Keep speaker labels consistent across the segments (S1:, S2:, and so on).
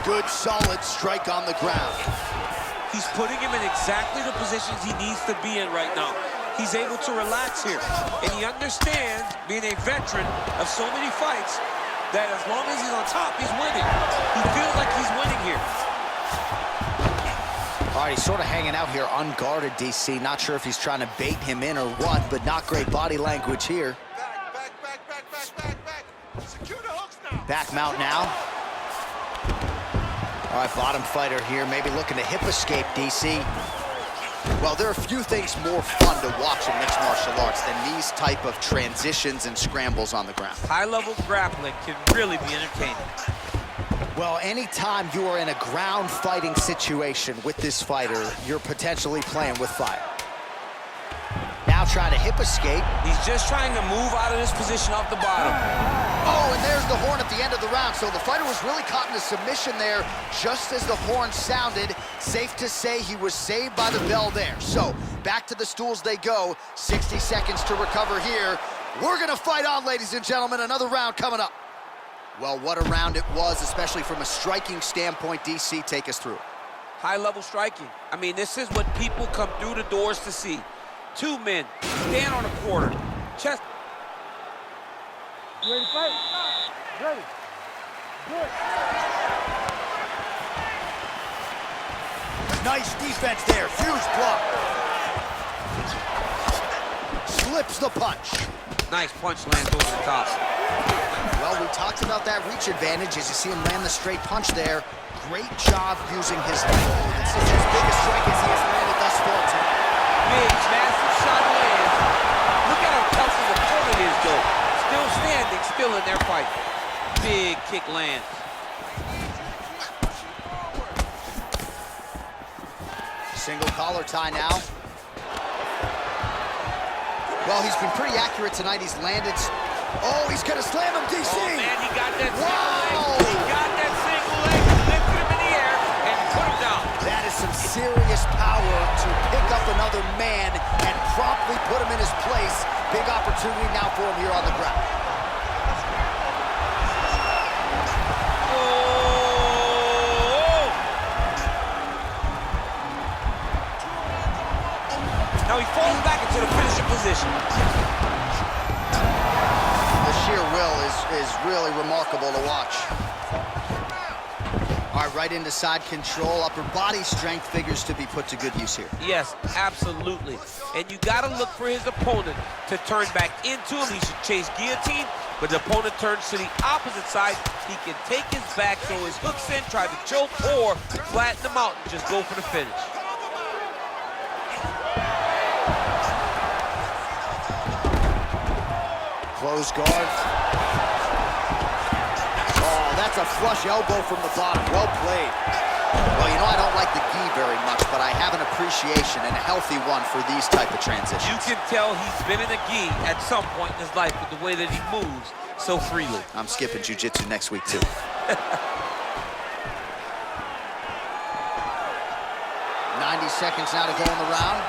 S1: Good, solid strike on the ground.
S2: He's putting him in exactly the positions he needs to be in right now. He's able to relax here. And he understands, being a veteran of so many fights, that as long as he's on top, he's winning. He feels like he's winning here.
S1: All right, he's sort of hanging out here unguarded, DC. Not sure if he's trying to bait him in or what, but not great body language here.
S3: Back. Secure the hooks now.
S1: Back mount now. All right, bottom fighter here, maybe looking to hip escape, DC. Well, there are few things more fun to watch in mixed martial arts than these type of transitions and scrambles on the ground.
S2: High-level grappling can really be entertaining.
S1: Well, anytime you are in a ground fighting situation with this fighter, you're potentially playing with fire. Now trying to hip escape.
S2: He's just trying to move out of this position off the bottom.
S1: Oh, and there's the horn at the end of the round. So the fighter was really caught in a submission there just as the horn sounded. Safe to say he was saved by the bell there. So back to the stools they go. 60 seconds to recover here. We're gonna fight on, ladies and gentlemen. Another round coming up. Well, what a round it was, especially from a striking standpoint. DC, take us through.
S2: High-level striking. I mean, this is what people come through the doors to see. Two men, stand on a quarter, chest.
S4: Ready to fight? Ready. Good.
S1: Nice defense there, huge block. Slips the punch.
S2: Nice punch lands over the top.
S1: Well, we talked about that reach advantage as you see him land the straight punch there. Great job using his leg. This is his biggest strike as he has landed thus far tonight.
S2: Big, massive shot lands. Look at how tough his opponent is, though. Still standing, still in their fight. Big kick lands.
S1: Single collar tie now. Well, he's been pretty accurate tonight. He's landed. Oh, he's gonna slam him, DC.
S2: Oh, man, he got that
S1: Wow.
S2: single leg. He got that single leg, lifted him in the air, and put him down.
S1: That is some serious power to pick up another man and promptly put him in his place. Big opportunity now for him here on the ground.
S2: Oh! Now he falls back into the finishing position.
S1: The sheer will is really remarkable to watch. All right, right into side control. Upper body strength figures to be put to good use here.
S2: Yes, absolutely. And you got to look for his opponent to turn back into him. He should chase guillotine, but the opponent turns to the opposite side. He can take his back, throw his hooks in, try to choke, or flatten him out and just go for the finish.
S1: Close guard. Oh, that's a flush elbow from the bottom. Well played. Well, you know, I don't like the gi very much, but I have an appreciation and a healthy one for these type of transitions.
S2: You can tell he's been in a gi at some point in his life with the way that he moves so freely.
S1: I'm skipping jiu-jitsu next week, too. 90 seconds now to go in the round.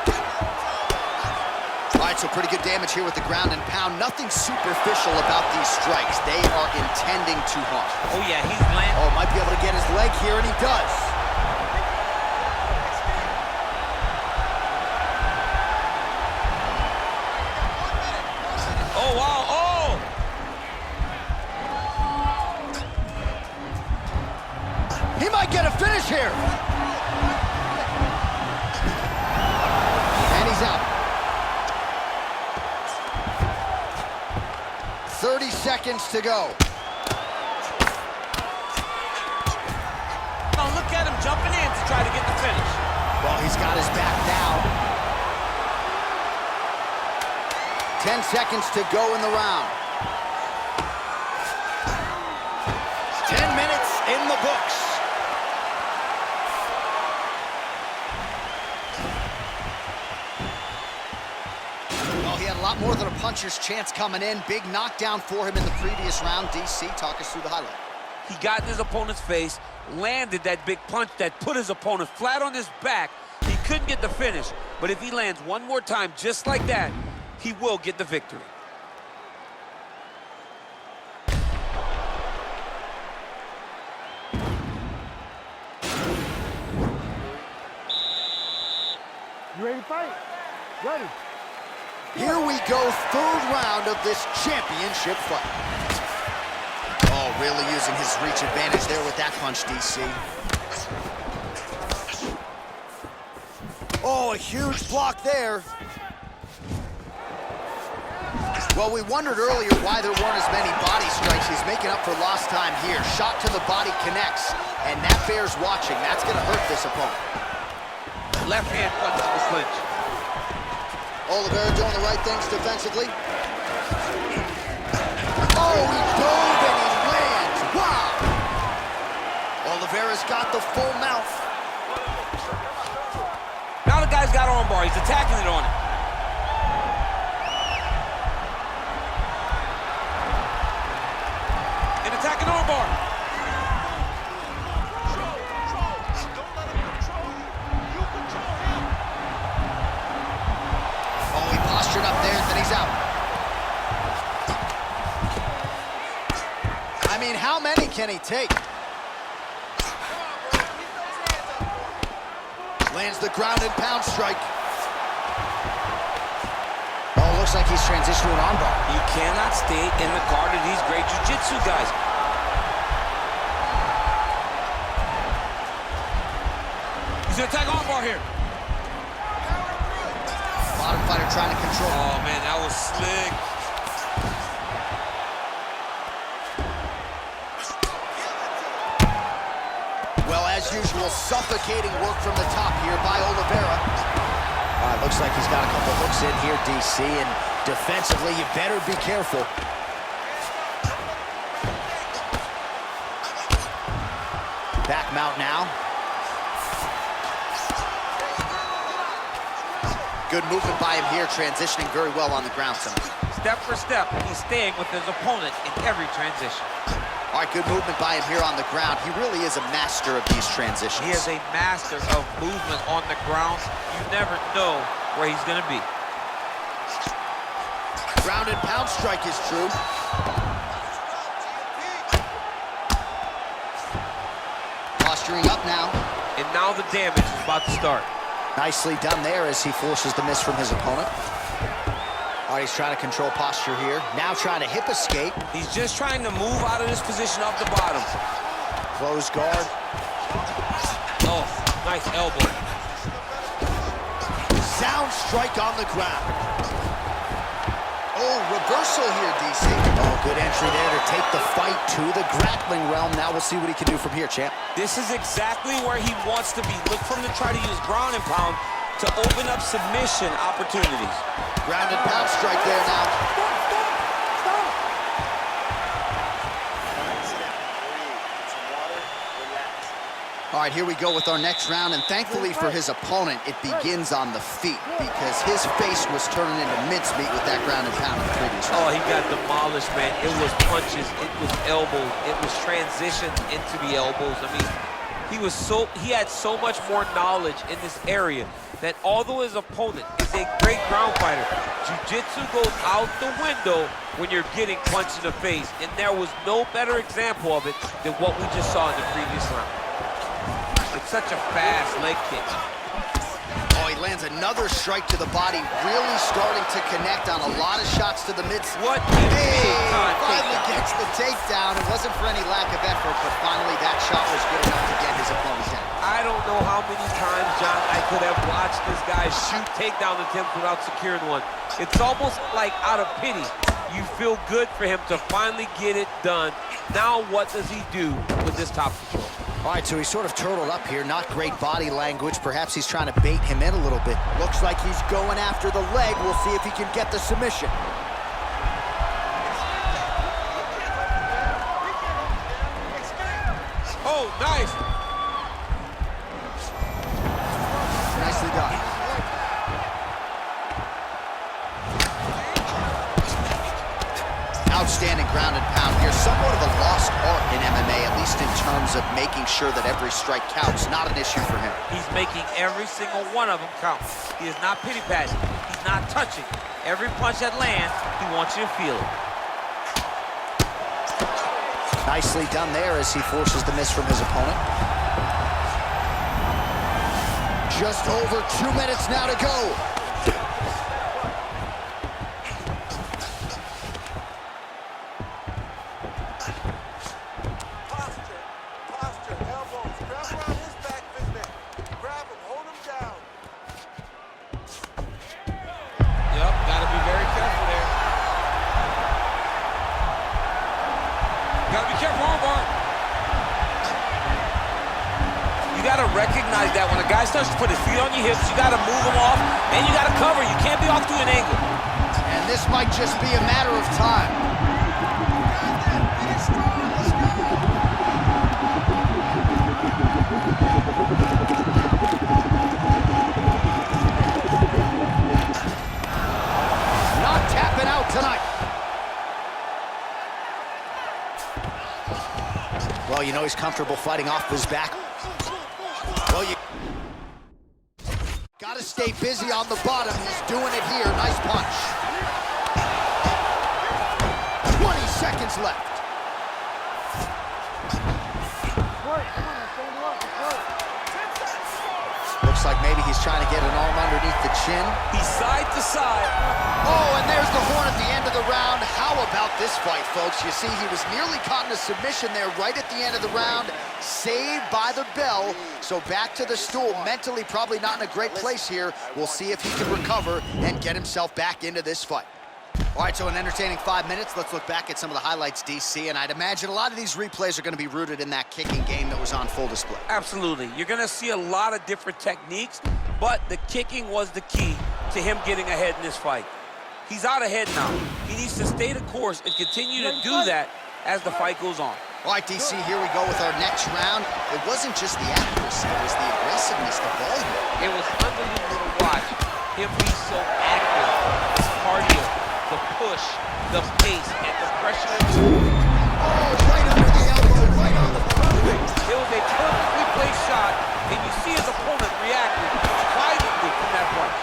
S1: All right, so pretty good damage here with the ground and pound. Nothing superficial about these strikes. They are intending to harm.
S2: Oh, yeah, he's landing.
S1: Oh, might be able to get his leg here, and he does.
S2: Oh, wow, oh!
S1: He might get a finish here. And he's out. 30 seconds to go.
S2: Oh, look at him jumping in to try to get the finish.
S1: Well, he's got his back now. 10 seconds to go in the round. 10 minutes in the books. Well, he had a lot more than a puncher's chance coming in. Big knockdown for him in the previous round. DC, talk us through the highlight.
S2: He got in his opponent's face, landed that big punch that put his opponent flat on his back. He couldn't get the finish, but if he lands one more time just like that, he will get the victory.
S4: Ready, fight. Ready.
S1: Here we go, third round of this championship fight. Oh, really using his reach advantage there with that punch, DC. Oh, a huge block there. Well, we wondered earlier why there weren't as many body strikes. He's making up for lost time here. Shot to the body connects, and that bears watching. That's going to hurt this opponent.
S2: Left hand punch to the clinch.
S1: Oliveira doing the right things defensively. Oh, he dove and he lands. Wow! Oliveira's got the full mouth.
S2: Now the guy's got armbar. He's attacking it on it. An attacking armbar.
S1: Oh, he postured up there, then he's out. I mean, how many can he take? Lands the ground and pound strike. Oh, looks like he's transitioned to an armbar.
S2: You cannot stay in the guard of these great jiu-jitsu guys. He's gonna attack armbar here.
S1: Bottom fighter trying to control.
S2: Oh man, that was slick.
S1: Well, as usual, suffocating work from the top here by Oliveira. Looks like he's got a couple hooks in here, DC, and defensively, you better be careful. Back mount now. Good movement by him here, transitioning very well on the ground tonight.
S2: Step for step, he's staying with his opponent in every transition.
S1: All right, good movement by him here on the ground. He really is a master of these transitions.
S2: He is a master of movement on the ground. You never know where he's gonna be.
S1: Ground and pound strike is true. Posturing up now.
S2: And now the damage is about to start.
S1: Nicely done there as he forces the miss from his opponent. All right, he's trying to control posture here. Now trying to hip escape.
S2: He's just trying to move out of this position off the bottom.
S1: Close guard.
S2: Oh, nice elbow.
S1: Sound strike on the ground. Oh, reversal here, DC. Oh, good entry there to take the fight to the grappling realm. Now we'll see what he can do from here, champ.
S2: This is exactly where he wants to be. Look for him to try to use ground and pound to open up submission opportunities.
S1: Ground and pound strike there now. All right, here we go with our next round, and thankfully for his opponent, it begins on the feet because his face was turning into mincemeat with that ground and pound in the previous round.
S2: Oh, he got demolished, man. It was punches, it was elbows, it was transitions into the elbows. I mean, he had so much more knowledge in this area that although his opponent is a great ground fighter, jiu-jitsu goes out the window when you're getting punched in the face, and there was no better example of it than what we just saw in the previous round. It's such a fast leg kick.
S1: Oh, he lands another strike to the body, really starting to connect on a lot of shots to the mid.
S2: What a big time
S1: finally
S2: takedown.
S1: gets the takedown. It wasn't for any lack of effort, but finally that shot was good enough to get his opponent down.
S2: I don't know how many times, John, I could have watched this guy shoot takedown attempts without securing one. It's almost like out of pity. You feel good for him to finally get it done. Now what does he do with this top control?
S1: All right, so he's sort of turtled up here. Not great body language. Perhaps he's trying to bait him in a little bit. Looks like he's going after the leg. We'll see if he can get the submission.
S2: Oh, nice.
S1: Nicely done. Outstanding ground and pound here. Somewhat of a lost art in MMA, at least in terms of making sure that every strike counts. Not an issue for him.
S2: He's making every single one of them count. He is not pity-patting. He's not touching. Every punch that lands, he wants you to feel it.
S1: Nicely done there as he forces the miss from his opponent. Just over 2 minutes now to go.
S3: Posture, elbows. Grab around his back, Bisbee. Grab him, hold him down.
S2: Yep, gotta be very careful there. Gotta be careful, armbar. You gotta recognize that when a guy starts to put his feet on your hips, you gotta move him off, and you gotta cover. You can't be off to an angle.
S1: And this might just be a matter of time. Not tapping out tonight. Well, you know he's comfortable fighting off his back. Well, you gotta stay busy on the bottom. He's doing it here. Nice punch. 20 seconds left. Looks like maybe he's trying to get an arm underneath the chin.
S2: He's side to side.
S1: Oh, and there's the horn at the end of the round. How about this fight, folks? You see, he was nearly caught in a submission there right at the end of the round. Saved by the bell. So back to the stool. Mentally probably not in a great place here. We'll see if he can recover and get himself back into this fight. All right, so an entertaining 5 minutes. Let's look back at some of the highlights, DC, and I'd imagine a lot of these replays are going to be rooted in that kicking game that was on full display.
S2: Absolutely. You're going to see a lot of different techniques, but the kicking was the key to him getting ahead in this fight. He's out ahead now. He needs to stay the course and continue to do that as the fight goes on.
S1: All right, DC, here we go with our next round. It wasn't just the accuracy, it was the aggressiveness, the volume.
S2: It was unbelievable to watch him be so active. His cardio, the push, the pace, and the pressure.
S1: Oh, right under the elbow, right on the perfect.
S2: It was a perfectly placed shot, and you see his opponent reacting violently from that punch.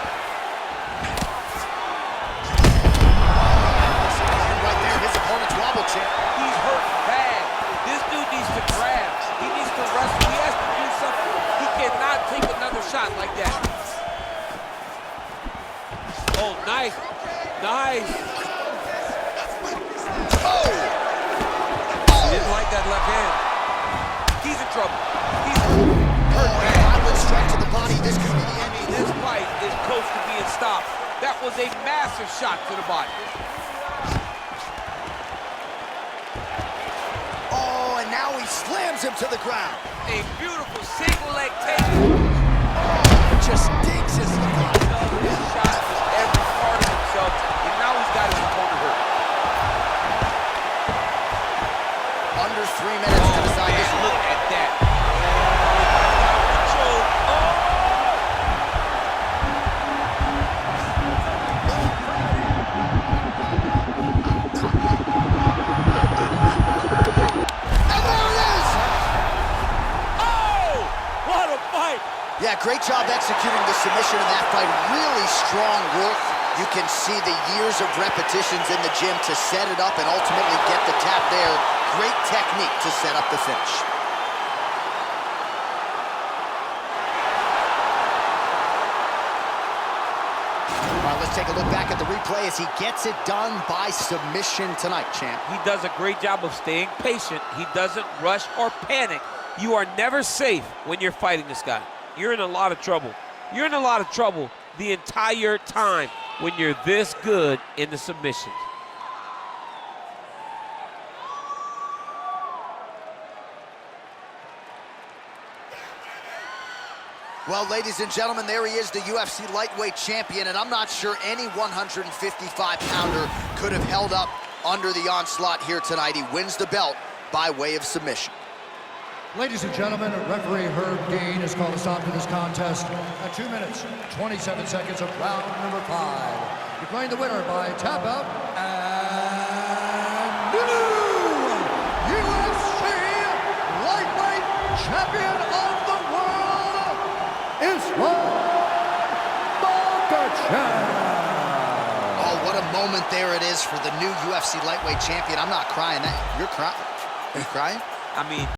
S1: Right there, his opponent's wobble chip.
S2: He's hurt bad. This dude needs to grab. He needs to wrestle. He has to do something. He cannot take another shot like that. Oh, nice. Nice.
S1: Oh!
S2: He didn't like that left hand. He's in trouble. He's hurt bad.
S1: Violent strike to the body. This could be the
S2: I
S1: end.
S2: mean, this fight is close to being stopped. That was a massive shot to the body.
S1: Oh, and now he slams him to the ground.
S2: A beautiful single leg take.
S1: Just digs his body.
S2: This shot is every part of himself, and now he's got his opponent hurt.
S1: Under 3 minutes to decide this one.
S2: Look at that. Choke.
S1: And there it is!
S2: Oh! What a fight!
S1: Yeah, great job executing the submission in that fight. Really strong work. You can see the years of repetitions in the gym to set it up and ultimately get the tap there. Great technique to set up the finish. All right, let's take a look back at the replay as he gets it done by submission tonight, champ.
S2: He does a great job of staying patient. He doesn't rush or panic. You are never safe when you're fighting this guy. You're in a lot of trouble. You're in a lot of trouble the entire time when you're this good in the submissions.
S1: Well, ladies and gentlemen, there he is, the UFC lightweight champion, and I'm not sure any 155-pounder could have held up under the onslaught here tonight. He wins the belt by way of submission.
S5: Ladies and gentlemen, referee Herb Dean has called a stop to this contest at 2 minutes, 27 seconds of round number 5. Declaring the winner by tap out and new UFC lightweight champion of the world, Makhachev.
S1: Oh, what a moment there it is for the new UFC lightweight champion. I'm not crying. You're crying. Are you crying?
S2: I mean,